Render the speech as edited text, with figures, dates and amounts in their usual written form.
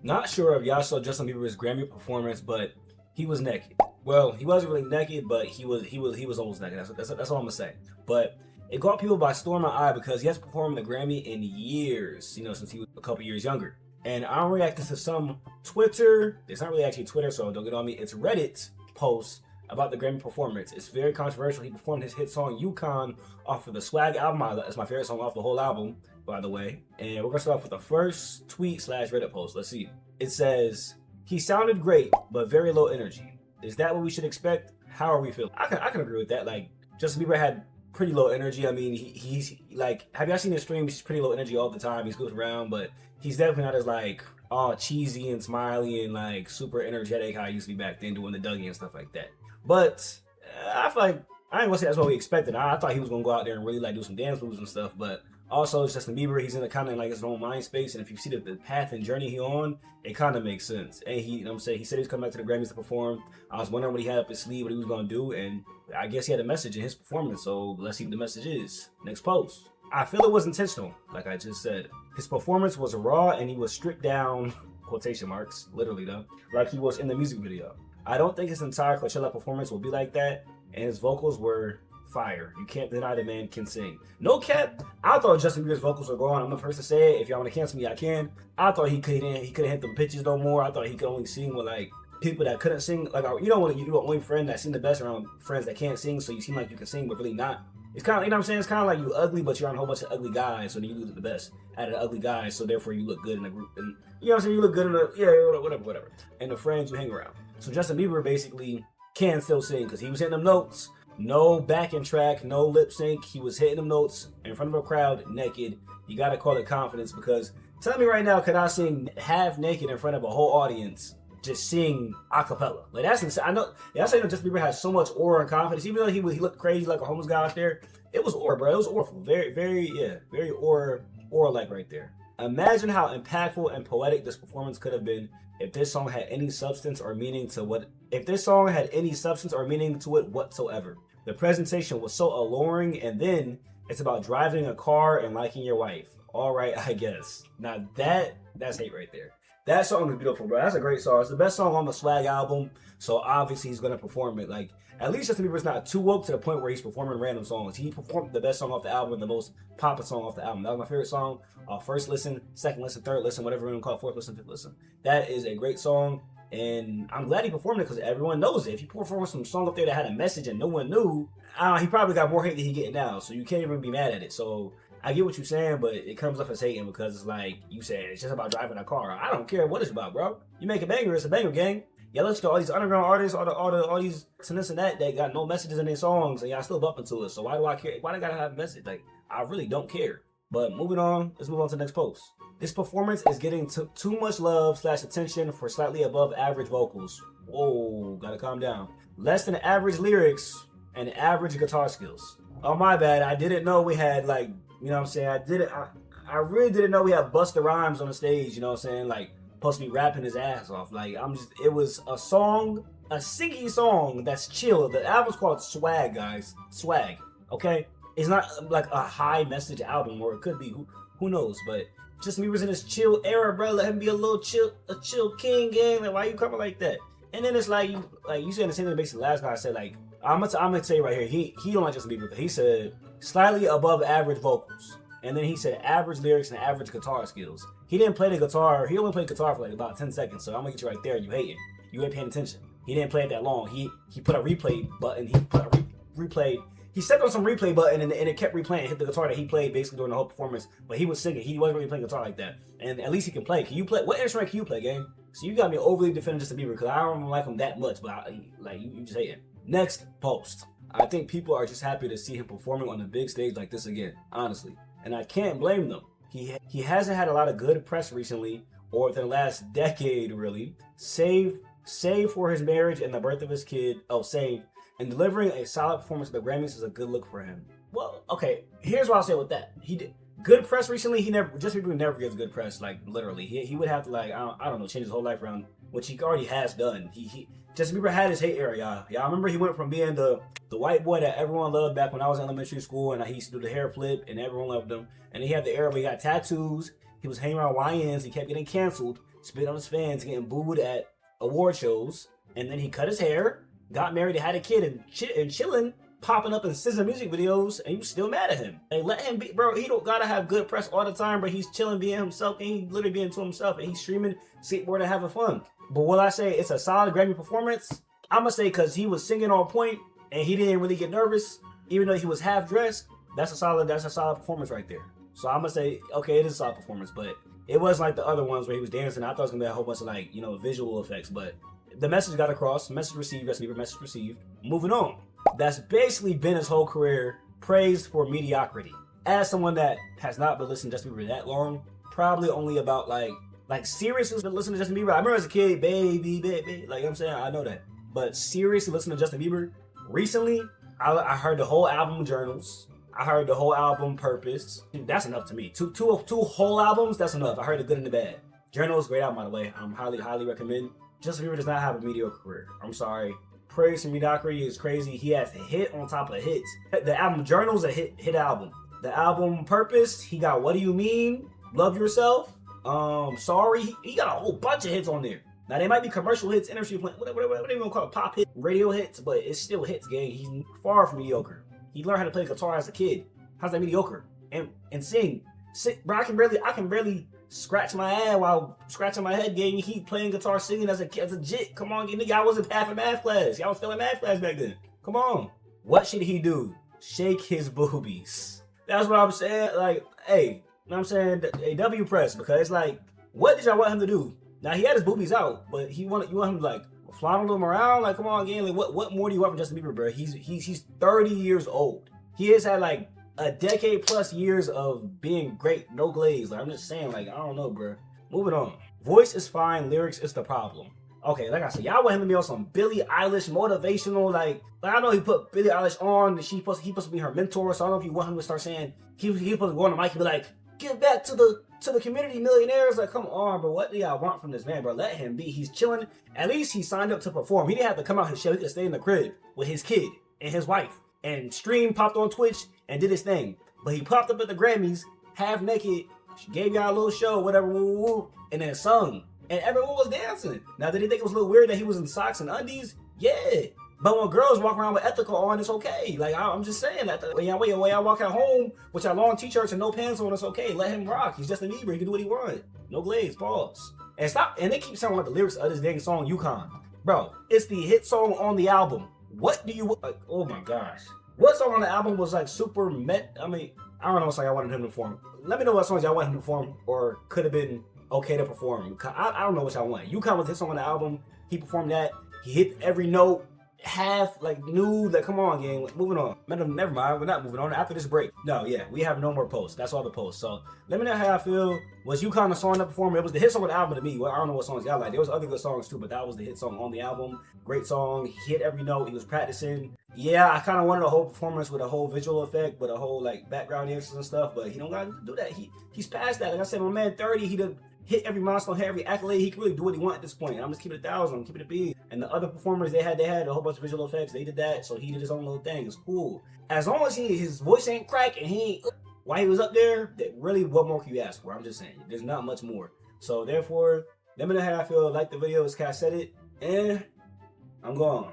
Not sure if y'all saw Justin Bieber's Grammy performance, but he was naked. Well, he wasn't really naked, but he was almost naked. That's all I'm gonna say. But it caught people by storm my eye because he hasn't performed the Grammy in years. Since he was a couple years younger. And I'm reacting to some Twitter. It's not really actually Twitter, so don't get on me. It's Reddit posts about the Grammy performance. It's very controversial. He performed his hit song Yukon off of the Swag album. That's my favorite song off the whole album, by the way. And we're gonna start off with the first tweet slash Reddit post. Let's see. It says, he sounded great, but very low energy. Is that what we should expect? How are we feeling? I can agree with that. Like, Justin Bieber had pretty low energy. I mean, he's like, have y'all seen his streams? He's pretty low energy all the time. He's goes around, but he's definitely not as like all cheesy and smiley and like super energetic how he used to be back then doing the Dougie and stuff like that. But I feel like I ain't gonna say that's what we expected. I thought he was gonna go out there and really like do some dance moves and stuff, but also it's Justin Bieber. He's in a kind of like his own mind space, and if you see the path and journey he on, it kind of makes sense. And he, I'm saying, he said he's coming back to the Grammys to perform. I was wondering what he had up his sleeve, what he was gonna do, and I guess he had a message in his performance. So let's see what the message is. Next post. I feel it was intentional, like I just said. His performance was raw, and he was stripped down, quotation marks, literally though, like he was in the music video. I don't think his entire Coachella performance will be like that, and his vocals were fire. You can't deny the man can sing. No cap, I thought Justin Bieber's vocals were gone. I'm the first to say it. If y'all want to cancel me, I can. I thought he couldn't hit them pitches no more. I thought he could only sing with like people that couldn't sing. Like, you know when you do an only friend that sing the best around friends that can't sing, so you seem like you can sing but really not. It's kind of, you know what I'm saying? It's kind of like you ugly, but you're on a whole bunch of ugly guys, so then you look the best out of the ugly guys, so therefore you look good in the group. And you know what I'm saying? You look good in the, yeah, whatever. And the friends you hang around. So Justin Bieber basically can still sing because he was hitting them notes. No backing track, no lip sync. He was hitting them notes in front of a crowd naked. You gotta call it confidence because tell me right now, could I sing half naked in front of a whole audience? Just sing a cappella. Like that's insane. I know. Yeah, I say that Justin Bieber has so much aura and confidence. Even though he looked crazy like a homeless guy out there, it was aura, bro. It was aura. Very aura-like right there. Imagine how impactful and poetic this performance could have been if this song had any substance or meaning to it whatsoever. The presentation was so alluring, and then it's about driving a car and liking your wife. All right, I guess. Now that's hate right there. That song is beautiful, bro. That's a great song. It's the best song on the Swag album, so obviously he's gonna perform it. Like, at least Justin Bieber's not too woke to the point where he's performing random songs. He performed the best song off the album and the most popular song off the album. That was my favorite song. First listen, second listen, third listen, whatever you want to call it, fourth listen, fifth listen. That is a great song, and I'm glad he performed it because everyone knows it. If you perform some song up there that had a message and no one knew, he probably got more hate than he getting now, so you can't even be mad at it. So I get what you're saying, but it comes off as hating because it's like you said, it's just about driving a car. I don't care what it's about, bro. You make a banger, it's a banger, gang. Y'all listen to all these underground artists, all these this and that got no messages in their songs, and y'all still bumping to it. So why do I care? Why do I gotta have a message? Like, I really don't care. But moving on, let's move on to the next post. This performance is getting too much love / attention for slightly above average vocals. Whoa, gotta calm down. Less than average lyrics and average guitar skills. Oh my bad, I didn't know we had like, you know what I'm saying? I really didn't know we had Busta Rhymes on the stage, you know what I'm saying? Like, supposed to be rapping his ass off. Like, it was a song, a singing song that's chill. The album's called Swag, guys. Swag, okay? It's not like a high message album, or it could be, who knows? But Justin Bieber's in this chill era, bro. Let him be a chill king, gang. Like, why you coming like that? And then it's like you said the same thing basically last guy said, like, I'm gonna say right here, he don't like Justin Bieber. He said slightly above average vocals. And then he said average lyrics and average guitar skills. He didn't play the guitar. He only played guitar for like about 10 seconds. So I'm gonna get you right there. You hating. You ain't paying attention. He didn't play it that long. He put a replay button. He stepped on some replay button and it kept replaying. It hit the guitar that he played basically during the whole performance. But he was singing. He wasn't really playing guitar like that. And at least he can play. Can you play? What instrument can you play, gang? So you got me overly defending Justin Bieber because I don't like him that much. But you just hating. Next post. I think people are just happy to see him performing on a big stage like this again. Honestly. And I can't blame them. He hasn't had a lot of good press recently, or within the last decade, really. Save for his marriage and the birth of his kid. Oh, save. And delivering a solid performance at the Grammys is a good look for him. Well, okay. Here's what I'll say with that. He did good press recently. Justin Bieber never gives good press. Like literally, he would have to like I don't know change his whole life around, which he already has done. Justin Bieber had his hate era, y'all. Y'all remember he went from being the white boy that everyone loved back when I was in elementary school, and he used to do the hair flip, and everyone loved him. And he had the era where he got tattoos. He was hanging around YNs. He kept getting canceled. spit on his fans, getting booed at award shows, and then he cut his hair, got married, and had a kid, and chilling, popping up in SZA music videos, and you still mad at him. Like, let him be, bro. He don't gotta have good press all the time, but he's chilling, being himself, and he's literally being to himself, and he's streaming, skateboarding, having fun. But will I say it's a solid Grammy performance? I'm gonna say because he was singing on point, and he didn't really get nervous, even though he was half dressed. That's a solid performance right there. So I'm gonna say, okay, it is a solid performance, but it wasn't like the other ones where he was dancing. I thought it was gonna be a whole bunch of like, visual effects, but the message got across. Message received. Message received. Moving on. That's basically been his whole career, praised for mediocrity. As someone that has not been listening to Justin Bieber that long, probably only about like seriously listening to Justin Bieber. I remember as a kid, baby, like I'm saying, I know that. But seriously listening to Justin Bieber recently, I heard the whole album Journals. I heard the whole album Purpose. That's enough to me. Two whole albums, that's enough. I heard the good and the bad. Journals, great album by the way. I'm highly recommend. Justin Bieber does not have a mediocre career. I'm sorry. Praise for mediocrity is crazy. He has a hit on top of hits. The album Journals, a hit album. The album Purpose, he got What Do You Mean? Love Yourself. Sorry. He got a whole bunch of hits on there. Now they might be commercial hits, industry whatever you want to call it, pop hits, radio hits, but it's still hits, gang. He's far from mediocre. He learned how to play guitar as a kid. How's that mediocre? And sing. Bro, I can barely scratch my head while scratching my head, gang. He playing guitar, singing as a jit. Come on, nigga. I wasn't passing math class. Y'all was failing math class back then. Come on. What should he do? Shake his boobies. That's what I'm saying. Like, hey, you know what I'm saying? A W press, because like, what did y'all want him to do? Now he had his boobies out, but you want him to like flaunting them around? Like, come on, again. Like, what more do you want from Justin Bieber, bro? He's 30 years old. He has had like a decade plus years of being great, no glaze. Like, I'm just saying, like, I don't know, bro. Moving on. Voice is fine, lyrics is the problem. Okay, like I said, y'all want him to be on some Billie Eilish motivational, like I know he put Billie Eilish on, he supposed to be her mentor, so I don't know if you want him to start saying, he supposed to go on the mic and be like, give back to the community millionaires. Like, come on, bro, what do y'all want from this man, bro? Let him be. He's chilling. At least he signed up to perform. He didn't have to come out his show. He could stay in the crib with his kid and his wife and stream, popped on Twitch and did his thing. But he popped up at the Grammys, half naked, gave y'all a little show, whatever, woo, woo, and then sung. And everyone was dancing. Now, did he think it was a little weird that he was in socks and undies? Yeah. But when girls walk around with ethical on, it's okay. Like, I'm just saying that when y'all walk at home with your long t-shirts and no pants on, it's okay. Let him rock. He's Justin Bieber. He can do what he wants. No glaze. Pause. And stop. And they keep sounding like the lyrics of this dang song, Yukon. Bro, it's the hit song on the album. What do you... Like, oh my gosh. What song on the album was like super I mean, I don't know what song I wanted him to perform. Let me know what songs y'all want him to perform or could have been okay to perform. I don't know what y'all want. Yukon was his song on the album. He performed that. He hit every note. Half like nude, like come on, gang. Moving on. Never mind. We're not moving on after this break. No, yeah, we have no more posts. That's all the posts. So let me know how I feel. Was you kind of song that performed? It was the hit song on the album to me. Well, I don't know what songs y'all like. There was other good songs too, but that was the hit song on the album. Great song. He hit every note. He was practicing. Yeah, I kind of wanted a whole performance with a whole visual effect, with a whole like background dancers and stuff. But he don't got to do that. He's past that. Like I said, my man 30. He done hit every milestone, hit every accolade. He can really do what he wants at this point. I'm just keeping it 1,000. I'm keeping it big. And the other performers they had a whole bunch of visual effects. They did that, so he did his own little thing. It's cool. As long as his voice ain't crack and he ain't while he was up there, that really, what more can you ask for? I'm just saying. There's not much more. So therefore, let me know how I feel. Like the video, as Kat said it, and I'm gone.